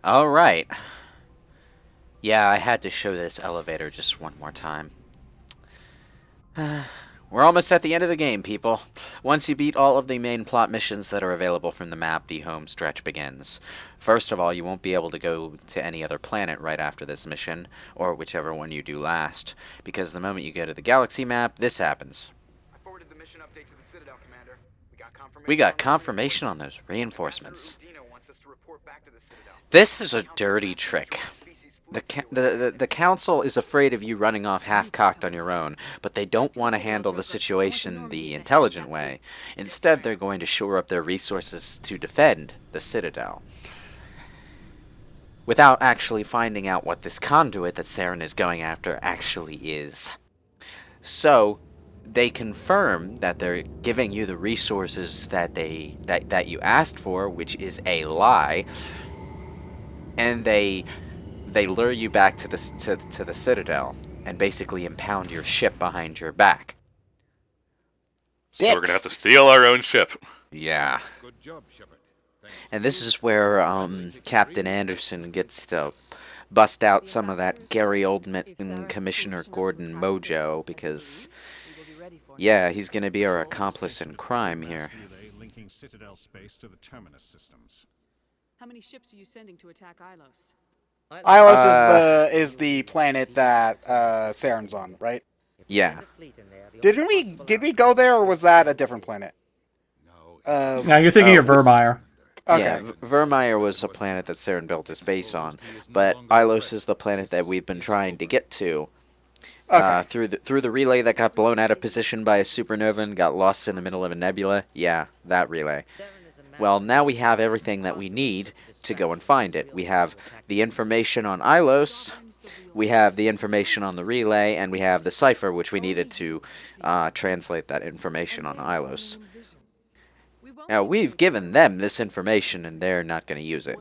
Alright. Yeah, I had to show this elevator just one more time. We're almost at the end of the game, people. Once you beat all of the main plot missions that are available from the map, the home stretch begins. First of all, you won't be able to go to any other planet right after this mission, or whichever one you do last, because the moment you go to the galaxy map, this happens. I forwarded the mission update to the Citadel, Commander. We got confirmation on those reinforcements. Dino wants us to report back to the Citadel. This is a dirty trick. The council is afraid of you running off half-cocked on your own, but they don't want to handle the situation the intelligent way. Instead, they're going to shore up their resources to defend the Citadel, without actually finding out what this conduit that Saren is going after actually is. So, they confirm that they're giving you the resources that you asked for, which is a lie, and they lure you back to the Citadel and basically impound your ship behind your back. So we're gonna have to steal our own ship. Yeah. Good job, Shepard. And this is where Captain Anderson gets to bust out some of that Gary Oldman and Commissioner Gordon mojo, because yeah, he's gonna be our accomplice in crime here. Linking Citadel space to the terminus systems. How many ships are you sending to attack Ilos? Ilos is the planet that Saren's on, right? Yeah. Did we go there, or was that a different planet? Now you're thinking of Vermeer. Okay. Yeah, Vermeer was a planet that Saren built his base on, but Ilos is the planet that we've been trying to get to. Through the relay that got blown out of position by a supernova and got lost in the middle of a nebula. Yeah, that relay. Well, now we have everything that we need to go and find it. We have the information on Ilos, we have the information on the relay, and we have the cipher, which we needed to translate that information on Ilos. Now, we've given them this information, and they're not going to use it.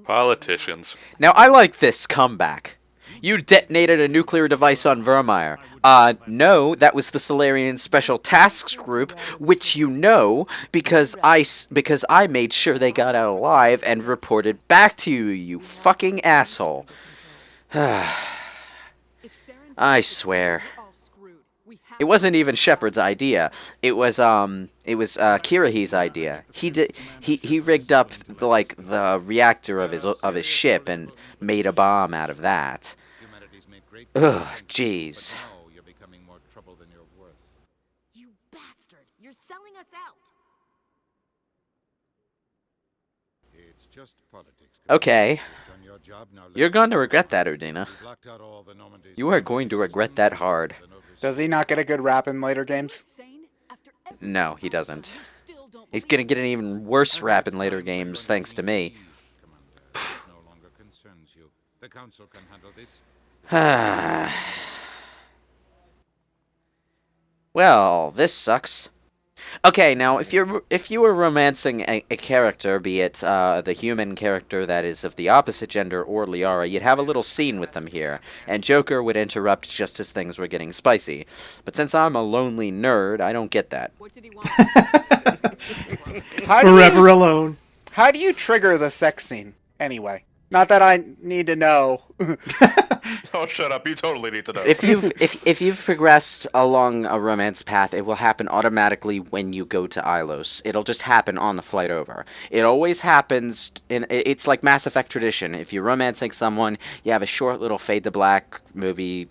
Politicians. Now, I like this comeback. You detonated a nuclear device on Vermeer. No, that was the Solarian Special Tasks Group, which you know, because I made sure they got out alive and reported back to you, you fucking asshole. I swear. It wasn't even Shepard's idea. It was Kirahi's idea. He rigged up the reactor of his ship and made a bomb out of that. Ugh, jeez. You're becoming more trouble than you're worth. You bastard! You're selling us out. It's just politics. Okay. You've done your job, now You're going to regret that, Udina. You've locked out all the Normandy's You are going to regret that hard. Does he not get a good rap in later games? No, he doesn't. He's going to get an even worse rap in later games, thanks to me. no longer concerns you. The council can handle this. Well, this sucks. Okay, now if you were romancing a character, be it the human character that is of the opposite gender or Liara, you'd have a little scene with them here, and Joker would interrupt just as things were getting spicy. But since I'm a lonely nerd, I don't get that. What did he want? Forever alone. How do you trigger the sex scene, anyway? Not that I need to know. Oh, shut up! You totally need to know. If you've progressed along a romance path, it will happen automatically when you go to Ilos. It'll just happen on the flight over. It always happens it's like Mass Effect tradition. If you're romancing someone, you have a short little fade to black movie,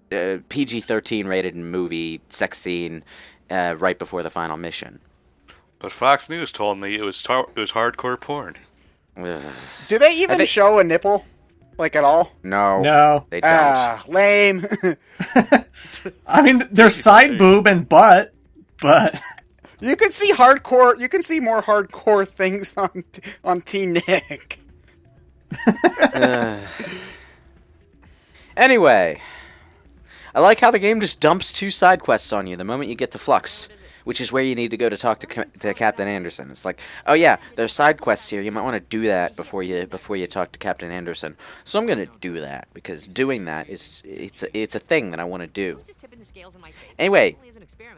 PG-13 rated movie sex scene right before the final mission. But Fox News told me it was hardcore porn. Do they even show a nipple? Like, at all? No. They don't. Lame. I mean, there's side boob and butt, but You can see hardcore. You can see more hardcore things on Teen Nick. Anyway, I like how the game just dumps 2 side quests on you the moment you get to Flux, which is where you need to go to talk to Captain Anderson. It's like, oh yeah, there's side quests here. You might want to do that before you talk to Captain Anderson. So I'm gonna do that because doing that it's a thing that I want to do. Anyway,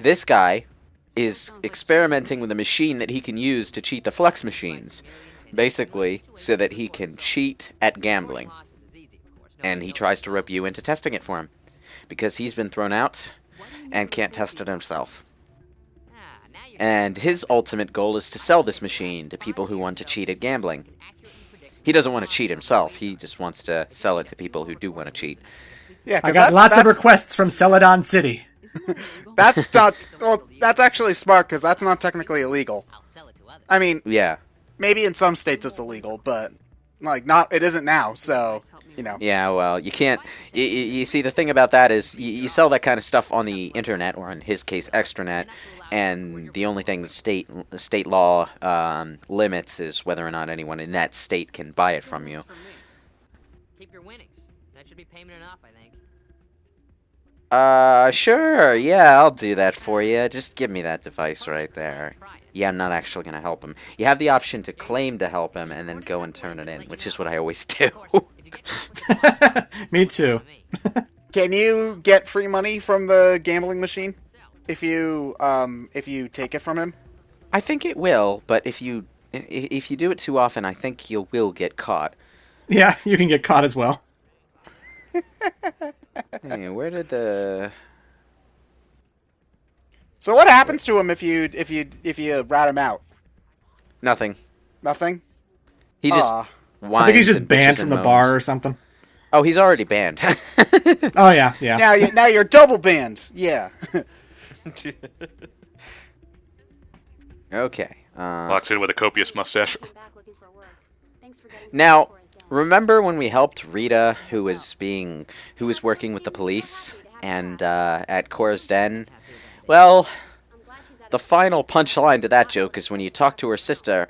this guy is experimenting with a machine that he can use to cheat the Flux machines. basically so that he can cheat at gambling. And he tries to rope you into testing it for him, because he's been thrown out and can't test it himself. And his ultimate goal is to sell this machine to people who want to cheat at gambling. He doesn't want to cheat himself, he just wants to sell it to people who do want to cheat. Yeah, 'cause I got lots of requests from Celadon City. That's not. Well, that's actually smart because that's not technically illegal. I mean, Yeah. maybe in some states it's illegal, but like not. It isn't now. So Yeah, well, you can't. You see, the thing about that is you sell that kind of stuff on the internet, or in his case, extranet, and the only thing the state law limits is whether or not anyone in that state can buy it from you. Keep your winnings. That should be payment enough, I think. Sure, yeah, I'll do that for you. Just give me that device right there. Yeah, I'm not actually going to help him. You have the option to claim to help him and then go and turn it in, which is what I always do. Me too. can you get free money from the gambling machine if you take it from him? I think it will, but if you do it too often, I think you will get caught. Yeah, you can get caught as well. Hey, where did the... So what happens to him if you rat him out? Nothing. Nothing. He just whines I think he's just and banned bitches from and the bar moans. or something. Oh, he's already banned. Oh yeah. Now you're double banned. Yeah. Okay. Walks in with a copious mustache. Now, remember when we helped Rita, who was working with the police, and at Cora's Den? Well, the final punchline to that joke is when you talk to her sister.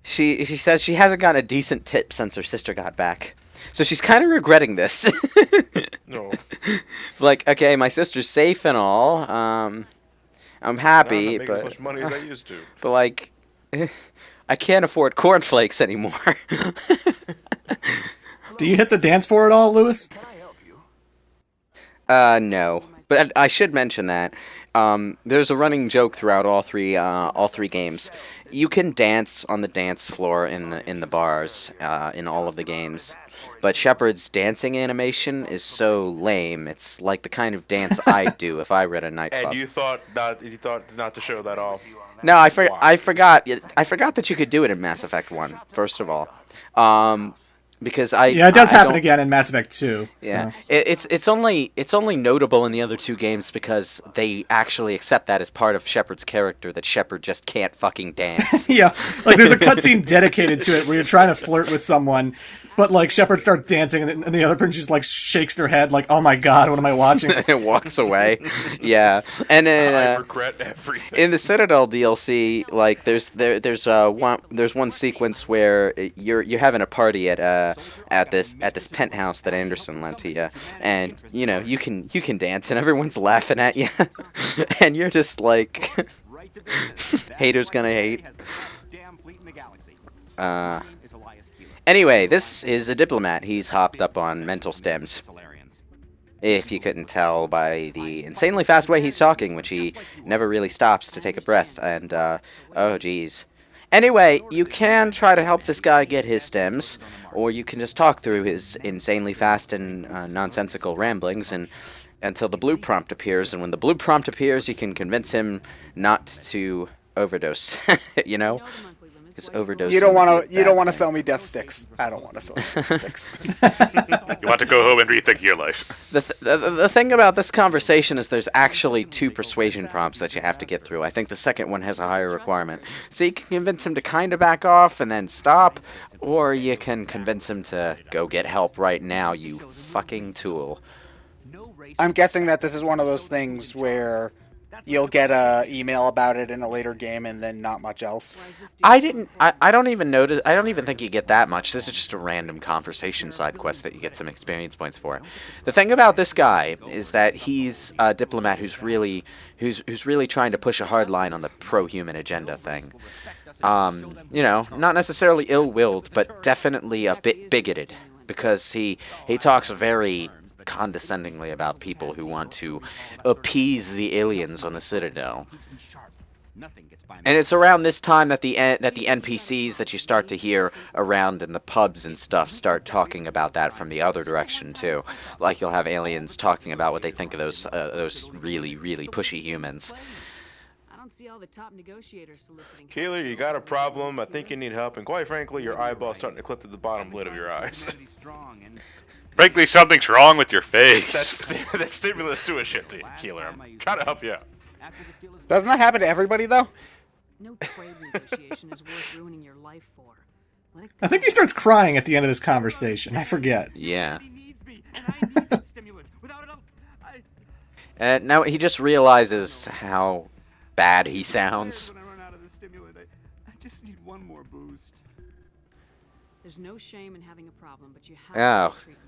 She says she hasn't gotten a decent tip since her sister got back. So she's kind of regretting this. No. It's like, okay, my sister's safe and all. I'm happy, I'm not making but as much money as I used to. But like, I can't afford cornflakes anymore. Do you hit the dance floor at all, Lewis? No. But I should mention that there's a running joke throughout all three games. You can dance on the dance floor in the bars in all of the games, but Shepard's dancing animation is so lame. It's like the kind of dance I'd do if I read a nightclub. And you thought not to show that off. No, I forgot that you could do it in Mass Effect 1. First of all, because it does happen again in Mass Effect 2. Yeah, so. it's only notable in the other two games because they actually accept that as part of Shepard's character, that Shepard just can't fucking dance. Yeah, like there's a cutscene dedicated to it where you're trying to flirt with someone, but like Shepard starts dancing and the other person just like shakes their head like, oh my god, what am I watching? And walks away. Yeah, and then I regret everything. in the Citadel DLC, like there's one sequence where you're having a party at this penthouse that Anderson lent to you, and you can dance and everyone's laughing at you, and you're just like, haters gonna hate. Anyway, this is a diplomat. He's hopped up on mental stems. If you couldn't tell by the insanely fast way he's talking, which he never really stops to take a breath, and, oh geez. Anyway, you can try to help this guy get his stems, or you can just talk through his insanely fast and nonsensical ramblings until the blue prompt appears, and when the blue prompt appears, you can convince him not to overdose. Just overdose. You don't want to sell me death sticks. I don't want to sell you death sticks. You want to go home and rethink your life. The thing about this conversation is there's actually 2 persuasion prompts that you have to get through. I think the second one has a higher requirement. So you can convince him to kind of back off and then stop, or you can convince him to go get help right now, you fucking tool. I'm guessing that this is one of those things where you'll get a email about it in a later game and then not much else. I don't even think you get that much. This is just a random conversation side quest that you get some experience points for. The thing about this guy is that he's a diplomat who's really trying to push a hard line on the pro-human agenda thing. Not necessarily ill-willed, but definitely a bit bigoted, because he talks very condescendingly about people who want to appease the aliens on the Citadel. And it's around this time that the NPCs that you start to hear around in the pubs and stuff start talking about that from the other direction too. Like you'll have aliens talking about what they think of those really pushy humans. I don't see all the top negotiators soliciting. Keeler, you got a problem. I think you need help. And quite frankly, your eyeball's starting to clip to the bottom lid of your eyes. Frankly, something's wrong with your face. That's stimulus to a shit to you, Keeler. I'm trying to help you out. Doesn't that happen to everybody, though? No trade negotiation is worth ruining your life for. Let it I think he starts crying at the end of this conversation. I forget. Yeah. Now he just realizes how bad he sounds. I just need one more boost. There's no shame in having a problem, but you have Oh. to get treatment.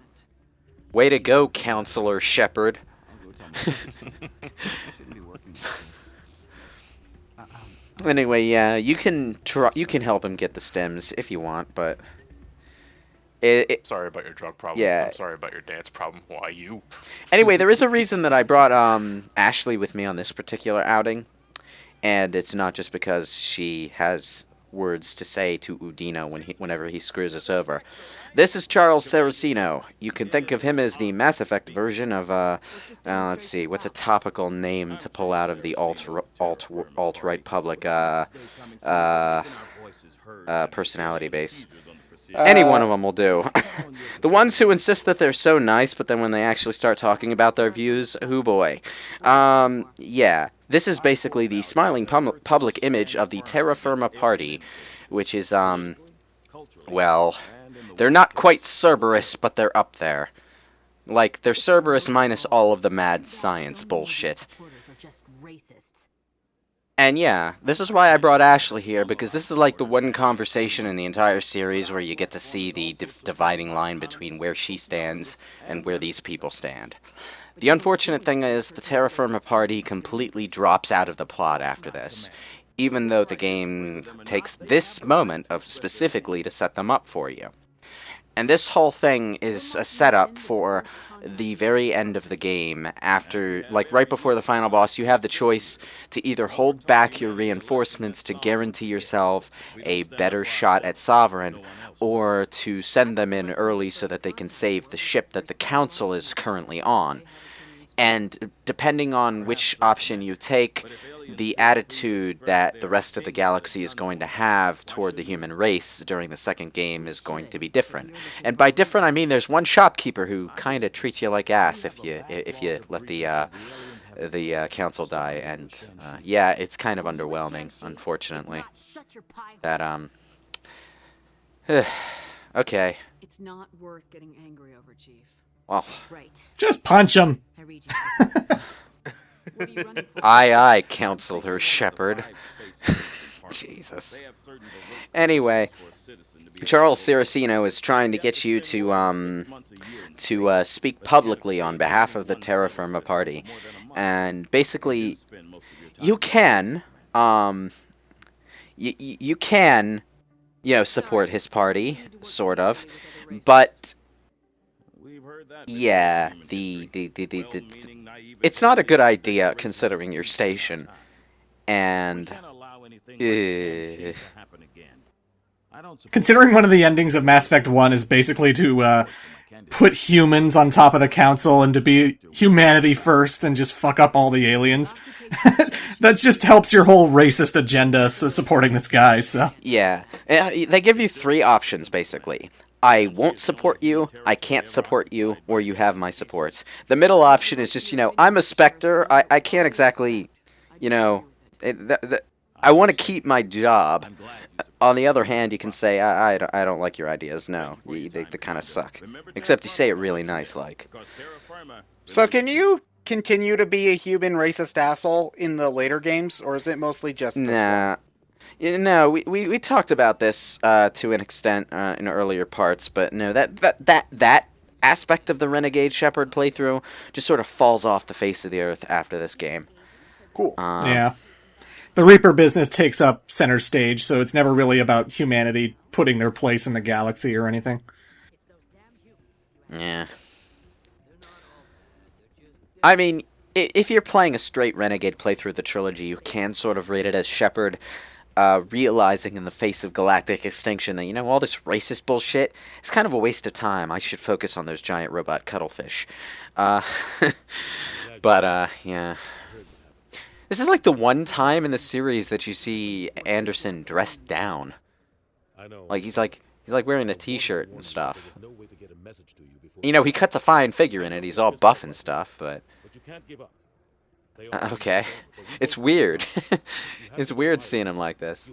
Way to go, Counselor Shepard. Anyway, yeah, you can help him get the stems if you want, but Sorry about your drug problem. Yeah. I'm sorry about your dance problem. Why you? Anyway, there is a reason that I brought Ashley with me on this particular outing, and it's not just because she has words to say to Udino whenever he screws us over. This is Charles Saraceno. You can think of him as the Mass Effect version of let's see, what's a topical name to pull out of the alt-right public personality base. Any one of them will do. The ones who insist that they're so nice, but then when they actually start talking about their views, hoo boy. Yeah, this is basically the smiling public image of the Terra Firma Party, which is, well, they're not quite Cerberus, but they're up there. Like, they're Cerberus minus all of the mad science bullshit. And yeah, this is why I brought Ashley here, because this is like the one conversation in the entire series where you get to see the dividing line between where she stands and where these people stand. The unfortunate thing is, the Terra Firma Party completely drops out of the plot after this, even though the game takes this moment specifically to set them up for you. And this whole thing is a setup for the very end of the game. After, like, right before the final boss, you have the choice to either hold back your reinforcements to guarantee yourself a better shot at Sovereign, or to send them in early so that they can save the ship that the Council is currently on. And depending on which option you take, the attitude that the rest of the galaxy is going to have toward the human race during the second game is going to be different. And by different, I mean there's one shopkeeper who kind of treats you like ass if you let the council die. And yeah, it's kind of underwhelming, unfortunately. That okay. It's not worth getting angry over, Chief. Well, just punch him. Aye, Counselor Shepard. Jesus. Anyway, Charles Saraceno is trying to get you to speak publicly on behalf of the Terra Firma Party, and basically, you can you can, support his party, sort of, but. Yeah, it's not a good idea considering your station, and considering one of the endings of Mass Effect 1 is basically to put humans on top of the council and to be humanity first and just fuck up all the aliens, that just helps your whole racist agenda supporting this guy, so. Yeah, they give you 3 options, basically. I won't support you, I can't support you, or you have my supports. The middle option is just, I'm a Spectre, I can't exactly, I want to keep my job. On the other hand, you can say, I don't like your ideas, no, they kind of suck. Except you say it really nice, like. So can you continue to be a human racist asshole in the later games, or is it mostly just this Nah. one? No, we talked about this to an extent in earlier parts, but no, that aspect of the Renegade Shepard playthrough just sort of falls off the face of the earth after this game. Cool. Yeah. The Reaper business takes up center stage, so it's never really about humanity putting their place in the galaxy or anything. Yeah. I mean, if you're playing a straight Renegade playthrough of the trilogy, you can sort of rate it as Shepard realizing in the face of galactic extinction that, all this racist bullshit is kind of a waste of time. I should focus on those giant robot cuttlefish. Yeah. This is like the one time in the series that you see Anderson dressed down. Like he's like wearing a t-shirt and stuff. He cuts a fine figure in it. He's all buff and stuff, but okay. It's weird. It's weird seeing him like this.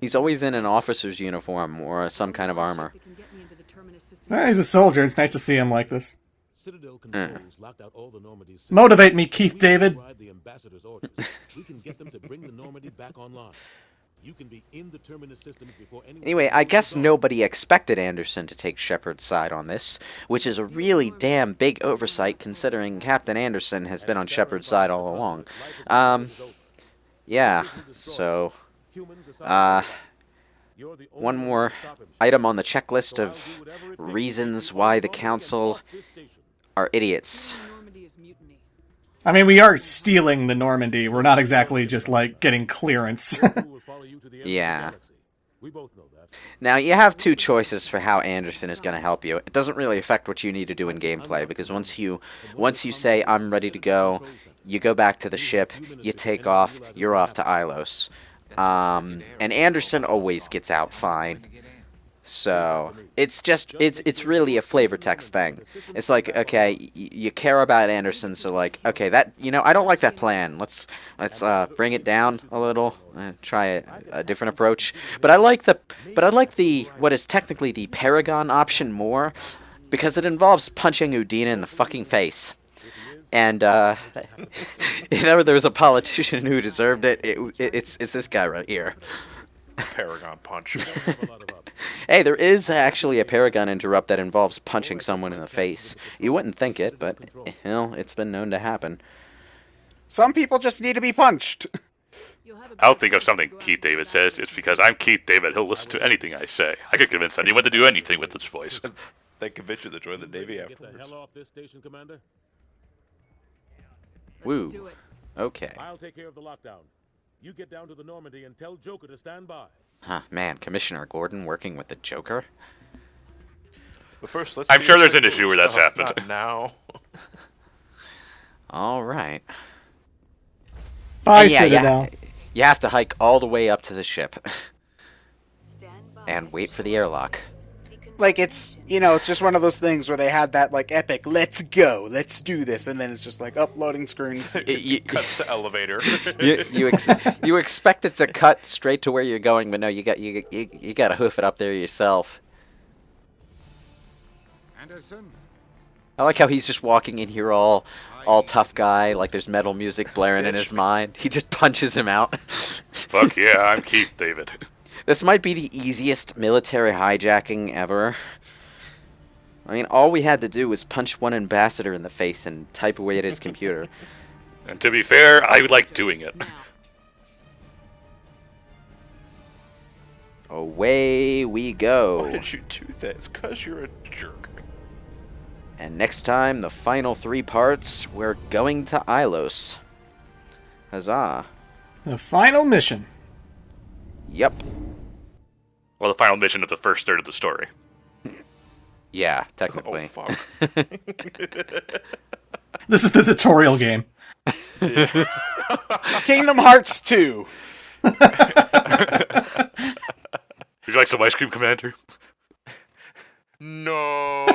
He's always in an officer's uniform or some kind of armor. He's a soldier. It's nice to see him like this. Motivate me, Keith David. Anyway, I guess nobody expected Anderson to take Shepard's side on this, which is a really damn big oversight considering Captain Anderson has been on Shepard's side all along. Yeah, so, one more item on the checklist of reasons why the Council are idiots. I mean, we are stealing the Normandy. We're not exactly just, getting clearance. Yeah. Now, you have two choices for how Anderson is going to help you. It doesn't really affect what you need to do in gameplay, because once you say, I'm ready to go, you go back to the ship, you take off, you're off to Ilos. And Anderson always gets out fine. So, it's really a flavor text thing. It's like, okay, you care about Anderson, so okay, that, I don't like that plan. Let's bring it down a little, try a different approach. But I like the what is technically the Paragon option more, because it involves punching Udina in the fucking face. And if ever there was a politician who deserved it, it's this guy right here. Paragon punch. Hey, there is actually a Paragon interrupt that involves punching someone in the face. You wouldn't think it, but, it's been known to happen. Some people just need to be punched. I'll think of something Keith David says. It's because I'm Keith David. He'll listen to anything I say. I could convince anyone to do anything with this voice. They convince you to join the Navy afterwards. Woo. Okay. I'll take care of the lockdown. You get down to the Normandy and tell Joker to stand by. Huh, man, Commissioner Gordon working with the Joker? But first, let's I'm sure there's an issue where that's happened. Not now. All right. Bye, Citadel. You have to hike all the way up to the ship. And wait for the airlock. It's just one of those things where they had that, epic, let's go, let's do this, and then it's just uploading screens. Cuts the elevator. you expect it to cut straight to where you're going, but no, you got to hoof it up there yourself. Anderson? I like how he's just walking in here all tough guy, like there's metal music blaring in his mind. He just punches him out. Fuck yeah, I'm Keith David. This might be the easiest military hijacking ever. I mean, all we had to do was punch one ambassador in the face and type away at his computer. And to be fair, I like doing it. Away we go. Why did you do that? It's 'cause you're a jerk. And next time, the final 3 parts, we're going to Ilos. Huzzah. The final mission. Yep. Well, the final mission of the first third of the story. Yeah, technically. Oh, fuck. This is the tutorial game. Kingdom Hearts 2. Would you like some ice cream, Commander? No.